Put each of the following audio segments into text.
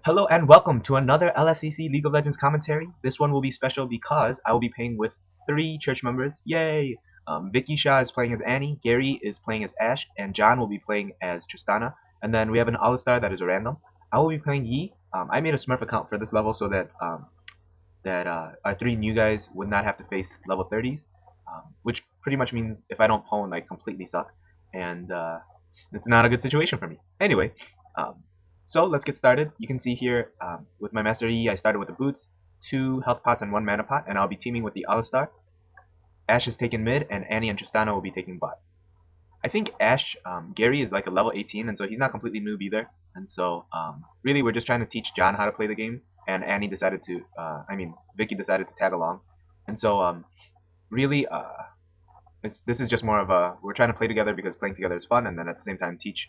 Hello and welcome to another LSCC League of Legends commentary. This one will be special because I will be playing with three church members. Yay! Vicky Shah is playing as Annie, Gary is playing as Ashe, and John will be playing as Tristana. And then we have an Alistar that is a random. I will be playing Yi. I made a Smurf account for this level so that our three new guys would not have to face level 30s, which pretty much means if I don't pwn, I completely suck. And it's not a good situation for me. Anyway, um, so let's get started. You can see here with my Master Yi, I started with the boots, 2 health pots and 1 mana pot, and I'll be teaming with the Alistar. Ashe is taking mid, and Annie and Tristana will be taking bot. I think Ashe, Gary is like a level 18, and so he's not completely noob either. And so really we're just trying to teach John how to play the game, and Annie decided to, Vicky decided to tag along. And so really this is just more of a, we're trying to play together because playing together is fun, and then at the same time teach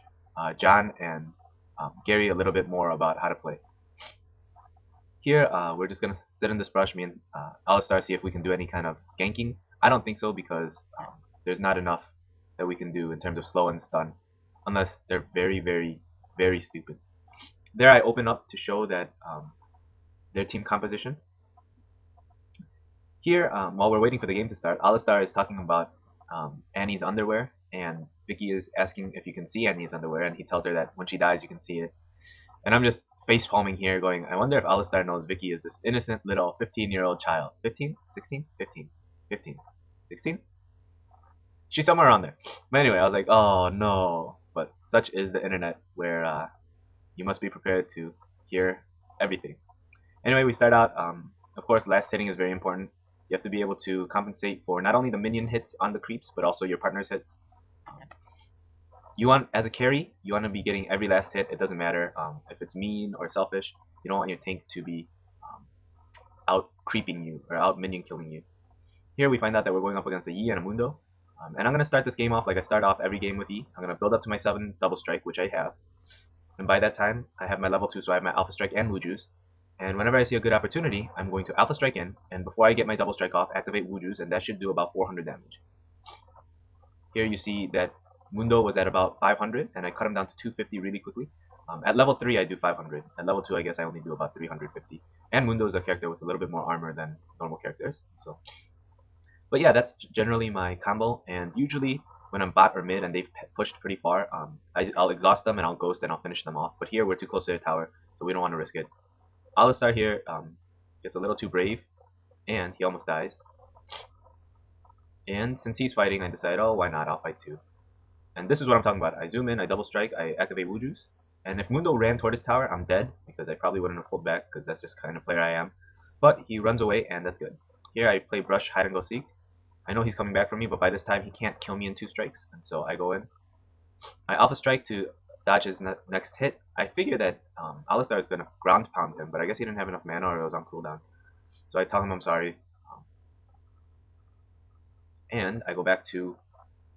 John and Gary a little bit more about how to play. Here, we're just going to sit in this brush, me and Alistar, see if we can do any kind of ganking. I don't think so because there's not enough that we can do in terms of slow and stun, unless they're very, very, very stupid. There I open up to show that their team composition. Here, while we're waiting for the game to start, Alistar is talking about Annie's underwear, and Vicky is asking if you can see Annie's underwear, and he tells her that when she dies you can see it. And I'm just face palming here going, I wonder if Alistar knows Vicky is this innocent little 15-year-old child. 15? 16? 15. 15. 16? She's somewhere around there. But anyway, I was like, oh no. But such is the internet where you must be prepared to hear everything. Anyway, we start out, of course, last hitting is very important. You have to be able to compensate for not only the minion hits on the creeps, but also your partner's hits. You want, as a carry, you want to be getting every last hit. It doesn't matter if it's mean or selfish. You don't want your tank to be out creeping you or out minion killing you. Here we find out that we're going up against a Yi and a Mundo. And I'm going to start this game off like I start off every game with Yi. I'm going to build up to my 7 double strike, which I have. And by that time, I have my level 2, so I have my Alpha Strike and Wujus. And whenever I see a good opportunity, I'm going to Alpha Strike in, and before I get my double strike off, activate Wujus, and that should do about 400 damage. Here you see that Mundo was at about 500, and I cut him down to 250 really quickly. At level 3, I do 500. At level 2, I guess I only do about 350. And Mundo is a character with a little bit more armor than normal characters. So, but yeah, that's generally my combo, and usually when I'm bot or mid and they've pushed pretty far, I'll exhaust them and I'll ghost and I'll finish them off. But here we're too close to the tower, so we don't want to risk it. Alistar here gets a little too brave, and he almost dies. And since he's fighting, I decide, oh, why not? I'll fight too. And this is what I'm talking about. I zoom in, I double strike, I activate Wujus. And if Mundo ran toward his tower, I'm dead, because I probably wouldn't have pulled back, because that's just kind of player I am. But he runs away, and that's good. Here I play Brush, Hide and Go Seek. I know he's coming back for me, but by this time he can't kill me in 2 strikes, and so I go in. I Alpha Strike to dodge his next hit. I figure that Alistar is going to ground pound him, but I guess he didn't have enough mana or it was on cooldown. So I tell him I'm sorry. And I go back to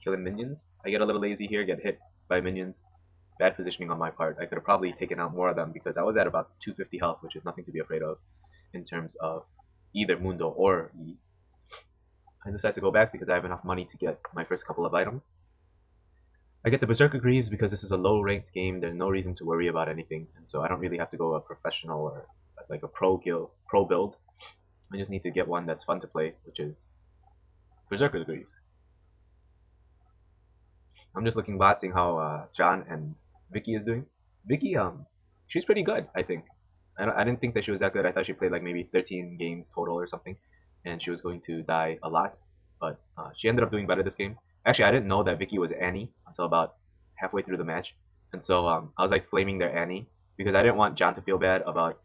killing minions. I get a little lazy here, get hit by minions. Bad positioning on my part. I could have probably taken out more of them because I was at about 250 health, which is nothing to be afraid of in terms of either Mundo or Yi. I decide to go back because I have enough money to get my first couple of items. I get the Berserker Greaves because this is a low ranked game. There's no reason to worry about anything, and so I don't really have to go a professional or like a pro build. I just need to get one that's fun to play, which is Berserker Greaves. I'm just looking bot, seeing how John and Vicky is doing. Vicky, she's pretty good, I think. I didn't think that she was that good. I thought she played like maybe 13 games total or something, and she was going to die a lot. But she ended up doing better this game. Actually, I didn't know that Vicky was Annie until about halfway through the match, and so I was like flaming their Annie because I didn't want John to feel bad about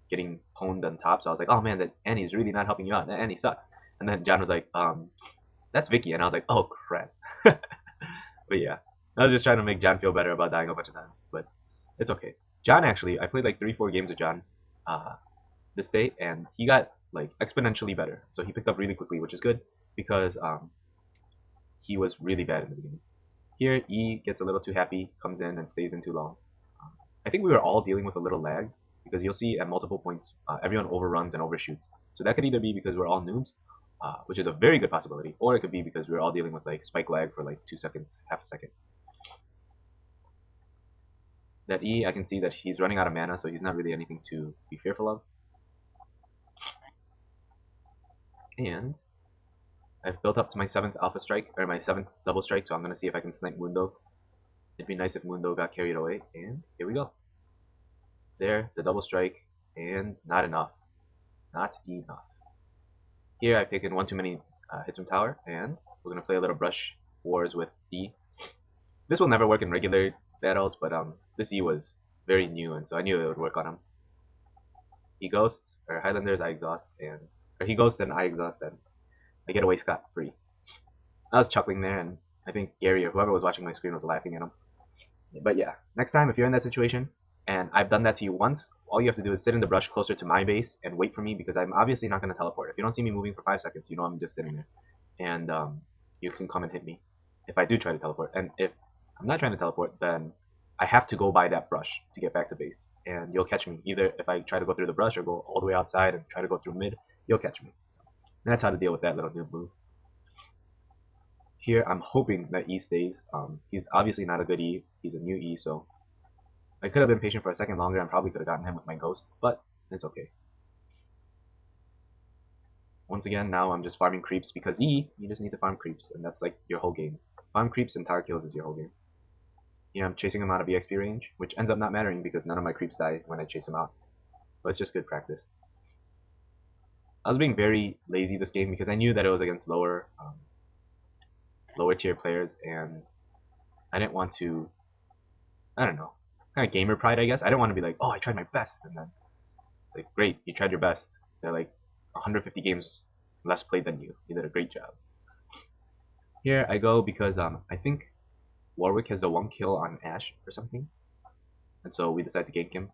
getting pwned on top. So I was like, oh man, that Annie is really not helping you out. That Annie sucks. And then John was like, that's Vicky, and I was like, oh crap. But yeah, I was just trying to make John feel better about dying a bunch of times, but it's okay. John actually, I played like 3-4 games with John uh, this day, and he got like exponentially better. So he picked up really quickly, which is good because he was really bad in the beginning. Here, E gets a little too happy, comes in and stays in too long. I think we were all dealing with a little lag because you'll see at multiple points everyone overruns and overshoots. So that could either be because we're all noobs, which is a very good possibility, or it could be because we're all dealing with like spike lag for like 2 seconds, half a second. That E, I can see that he's running out of mana, so he's not really anything to be fearful of. And I've built up to my 7th Alpha Strike, or my 7th Double Strike, so I'm going to see if I can snipe Mundo. It'd be nice if Mundo got carried away, and here we go. There, the Double Strike, and not enough. Not enough. Here I've taken one too many hits from tower, and we're going to play a little Brush Wars with E. This will never work in regular battles, but this E was very new, and so I knew it would work on him. He ghosts, or Highlanders, I exhaust, or he ghosts and I exhaust, and I get away scot-free. I was chuckling there, and I think Gary or whoever was watching my screen was laughing at him. But yeah, next time if you're in that situation, and I've done that to you once, all you have to do is sit in the brush closer to my base and wait for me, because I'm obviously not going to teleport. If you don't see me moving for 5 seconds, you know I'm just sitting there. And you can come and hit me if I do try to teleport. And if I'm not trying to teleport, then I have to go by that brush to get back to base. And you'll catch me. Either if I try to go through the brush or go all the way outside and try to go through mid, you'll catch me. So that's how to deal with that little noob move. Here, I'm hoping that E stays. He's obviously not a good E. He's a new E, so I could have been patient for a second longer and probably could have gotten him with my ghost, but it's okay. Once again, now I'm just farming creeps because E, you just need to farm creeps, and that's like your whole game. Farm creeps and tower kills is your whole game. Yeah, I'm chasing him out of EXP range, which ends up not mattering because none of my creeps die when I chase him out. But it's just good practice. I was being very lazy this game because I knew that it was against lower tier players, and I didn't want to, I don't know, kind of gamer pride, I guess. I didn't want to be like, oh, I tried my best, and then like, great, you tried your best. They're like 150 games less played than you. You did a great job. Here I go because I think Warwick has the 1 kill on Ashe or something, and so we decide to gank him.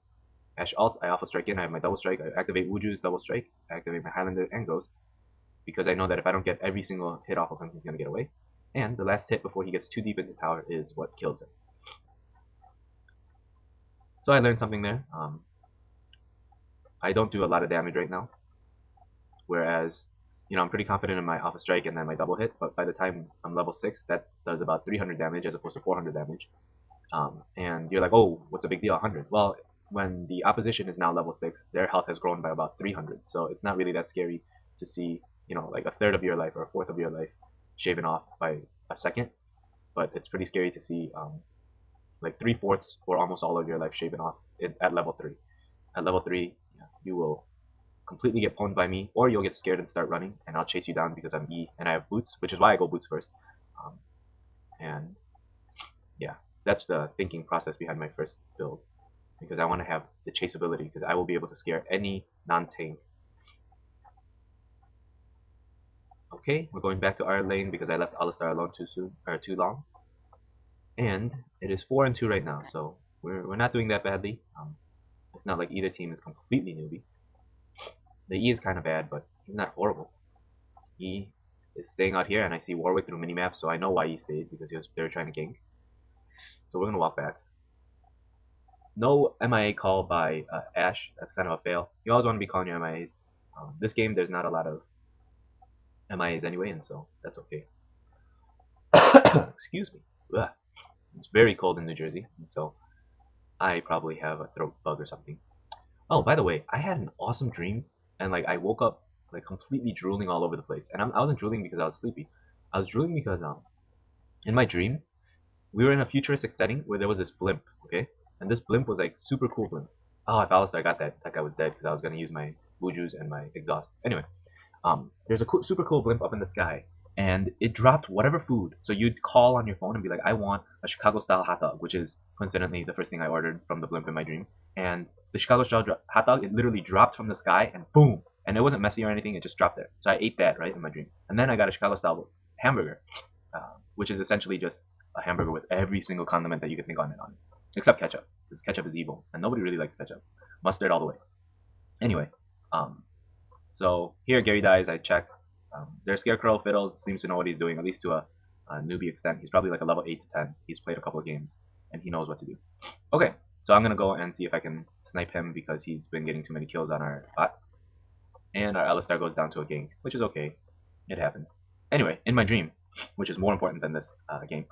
Ashe ult, I Alpha Strike in, I have my Double Strike, I activate Wuju's Double Strike, I activate my Highlander and Ghost, because I know that if I don't get every single hit off of him, he's going to get away. And the last hit before he gets too deep into tower is what kills him. So I learned something there. I don't do a lot of damage right now, whereas, you know, I'm pretty confident in my Alpha Strike and then my double hit, but by the time I'm level 6, that does about 300 damage as opposed to 400 damage. And you're like, oh, what's a big deal, 100? Well, when the opposition is now level 6, their health has grown by about 300, so it's not really that scary to see, you know, like a third of your life or a fourth of your life shaven off by a second, but it's pretty scary to see like 3/4 or almost all of your life shaven off at level 3. At level 3, you will completely get pwned by me, or you'll get scared and start running, and I'll chase you down because I'm E and I have boots, which is why I go boots first. And yeah, that's the thinking process behind my first build, because I want to have the chase ability, because I will be able to scare any non-tank. Okay, we're going back to our lane because I left Alistar alone too long. And it is 4-2 right now, so we're not doing that badly. It's not like either team is completely newbie. The E is kind of bad, but he's not horrible. E is staying out here, and I see Warwick through minimap, so I know why he stayed, because they were trying to gank. So we're gonna walk back. No MIA call by Ashe. That's kind of a fail. You always want to be calling your MIAs. This game, there's not a lot of MIAs anyway, and so that's okay. Excuse me. Ugh. It's very cold in New Jersey, and so I probably have a throat bug or something. Oh, by the way, I had an awesome dream, and like I woke up like completely drooling all over the place. And I wasn't drooling because I was sleepy. I was drooling because in my dream we were in a futuristic setting where there was this blimp, okay? And this blimp was like super cool blimp. Oh, if Alistar got that guy was dead because I was gonna use my Wuju's and my exhaust. Anyway, there's a super cool blimp up in the sky, and it dropped whatever food. So you'd call on your phone and be like, I want a Chicago-style hot dog, which is coincidentally the first thing I ordered from the blimp in my dream. And the Chicago-style hot dog, it literally dropped from the sky, and boom! And it wasn't messy or anything, it just dropped there. So I ate that, right, in my dream. And then I got a Chicago-style hamburger, which is essentially just a hamburger with every single condiment that you can think on it, except ketchup, because ketchup is evil, and nobody really likes ketchup. Mustard all the way. Anyway, so here Gary dies, I check. Their Scarecrow Fiddle seems to know what he's doing, at least to a newbie extent. He's probably like a level 8 to 10. He's played a couple of games, and he knows what to do. Okay, so I'm going to go and see if I can snipe him because he's been getting too many kills on our bot. And our Alistar goes down to a gank, which is okay. It happens. Anyway, in my dream, which is more important than this game,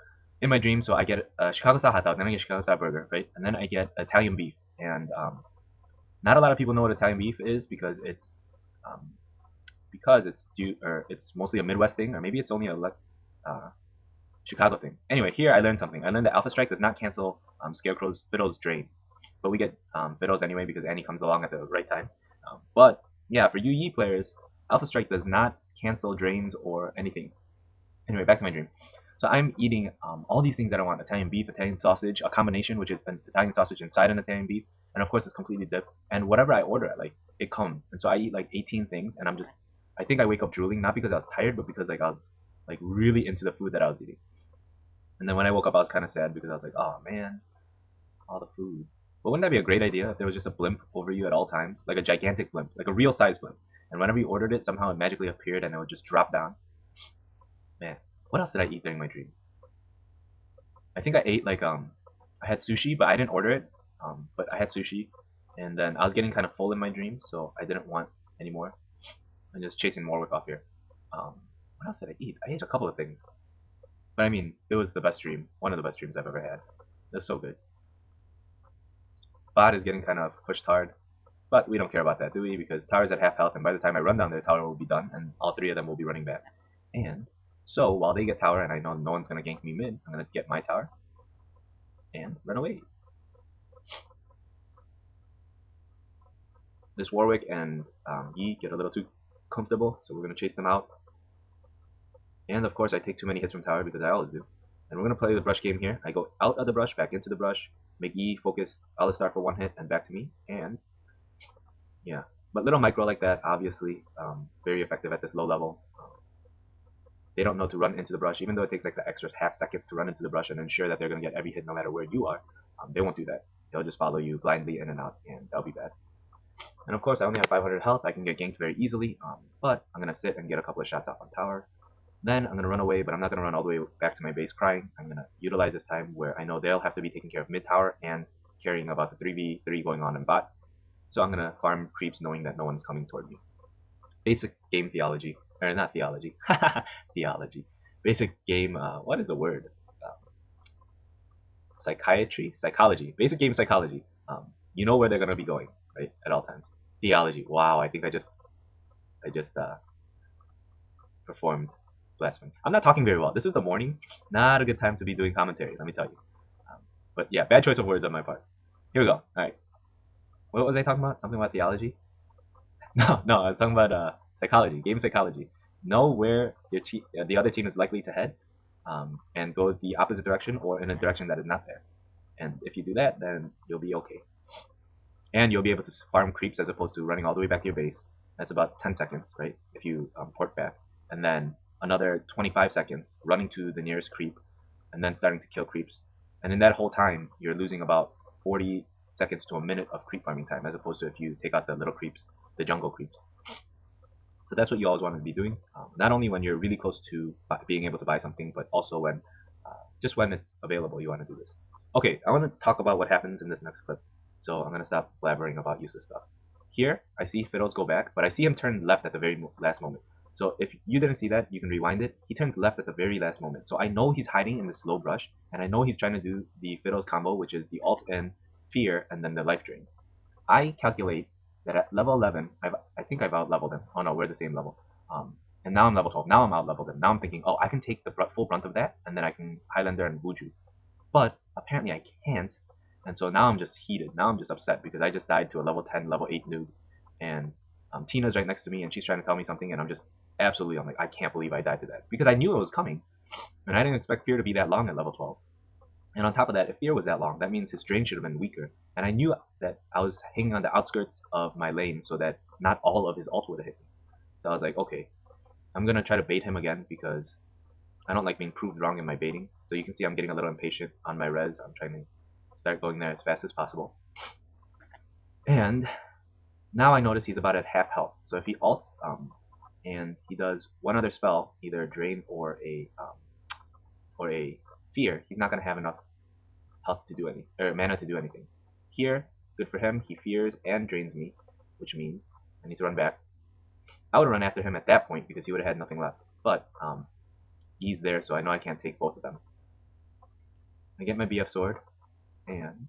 in my dream, so I get a Chicago style hot dog, then I get a Chicago style burger, right? And then I get Italian beef. And not a lot of people know what Italian beef is um, because it's due or it's mostly a Midwest thing, or maybe it's only a uh, Chicago thing. Anyway, here I learned something. I learned that Alpha Strike does not cancel Scarecrow's Fiddle's drain, but we get Fiddles anyway because Annie comes along at the right time. But yeah, for you Yi players, Alpha Strike does not cancel drains or anything. Anyway, back to my dream. So I'm eating all these things that I want: Italian beef, Italian sausage, a combination which is an Italian sausage inside an Italian beef, and of course it's completely dipped. And whatever I order, like it comes. And so I eat like 18 things, and I think I wake up drooling, not because I was tired, but because like I was like really into the food that I was eating. And then when I woke up, I was kind of sad because I was like, oh man, all the food. But wouldn't that be a great idea if there was just a blimp over you at all times, like a gigantic blimp, like a real size blimp, and whenever you ordered it, somehow it magically appeared and it would just drop down. Man, what else did I eat during my dream? I think I ate like I had sushi, but I didn't order it. But I had sushi, and then I was getting kind of full in my dream, so I didn't want any more. I'm just chasing more with off here. What else did I eat? I ate a couple of things, but I mean, it was the best dream, one of the best dreams I've ever had. It was so good. Bot is getting kind of pushed hard, but we don't care about that, do we? Because Tower's at half health, and by the time I run down there, Tower will be done, and all three of them will be running back. And so while they get Tower, and I know no one's gonna gank me mid, I'm gonna get my Tower and run away. This Warwick and Yi get a little too comfortable, so we're going to chase them out. And of course I take too many hits from tower because I always do. And we're going to play the brush game here. I go out of the brush, back into the brush, make Yi focus Alistar for one hit and back to me. And yeah, but little micro like that, obviously, very effective at this low level. They don't know to run into the brush, even though it takes like the extra half second to run into the brush and ensure that they're going to get every hit no matter where you are. They won't do that. They'll just follow you blindly in and out, and that'll be bad. And of course, I only have 500 health. I can get ganked very easily, but I'm going to sit and get a couple of shots off on tower. Then I'm going to run away, but I'm not going to run all the way back to my base crying. I'm going to utilize this time where I know they'll have to be taking care of mid tower and carrying about the 3v3 going on in bot. So I'm going to farm creeps knowing that no one's coming toward me. Basic game theology. Or not theology. Theology. Basic game, what is the word? Psychiatry? Psychology. Basic game psychology. You know where they're going to be going, right? At all times. Theology. Wow, I think I just performed blasphemy. I'm not talking very well. This is the morning. Not a good time to be doing commentary, let me tell you. But yeah, bad choice of words on my part. Here we go. All right. What was I talking about? Something about theology? No, I was talking about psychology, game psychology. Know where the other team is likely to head, and go the opposite direction or in a direction that is not there. And if you do that, then you'll be okay. And you'll be able to farm creeps as opposed to running all the way back to your base. That's about 10 seconds, right? If you port back. And then another 25 seconds running to the nearest creep and then starting to kill creeps. And in that whole time, you're losing about 40 seconds to a minute of creep farming time as opposed to if you take out the little creeps, the jungle creeps. So that's what you always want to be doing. Not only when you're really close to being able to buy something, but also when just when it's available, you want to do this. Okay, I want to talk about what happens in this next clip. So I'm going to stop blabbering about useless stuff. Here, I see Fiddles go back, but I see him turn left at the very last moment. So if you didn't see that, you can rewind it. He turns left at the very last moment. So I know he's hiding in this low brush, and I know he's trying to do the Fiddles combo, which is the ult and fear, and then the life drain. I calculate that at level 11, I think I've out-leveled him. Oh no, we're the same level. And now I'm level 12. Now I'm out-leveled him. Now I'm thinking, oh, I can take the full brunt of that, and then I can Highlander and Buju. But apparently I can't, and so now I'm just heated. Now I'm just upset because I just died to a level 10, level 8 noob, and Tina's right next to me, and she's trying to tell me something, and I'm just absolutely, I'm like, I can't believe I died to that because I knew it was coming, and I didn't expect Fear to be that long at level 12. And on top of that, if Fear was that long, that means his drain should have been weaker. And I knew that I was hanging on the outskirts of my lane so that not all of his ult would have hit me. So I was like, okay, I'm gonna try to bait him again because I don't like being proved wrong in my baiting. So you can see I'm getting a little impatient on my res. I'm trying to start going there as fast as possible. And now I notice he's about at half health. So if he ults and he does one other spell, either a drain or a fear, he's not gonna have enough health to do any or mana to do anything. Here, good for him. He fears and drains me, which means I need to run back. I would run after him at that point because he would have had nothing left. But he's there, so I know I can't take both of them. I get my BF sword, and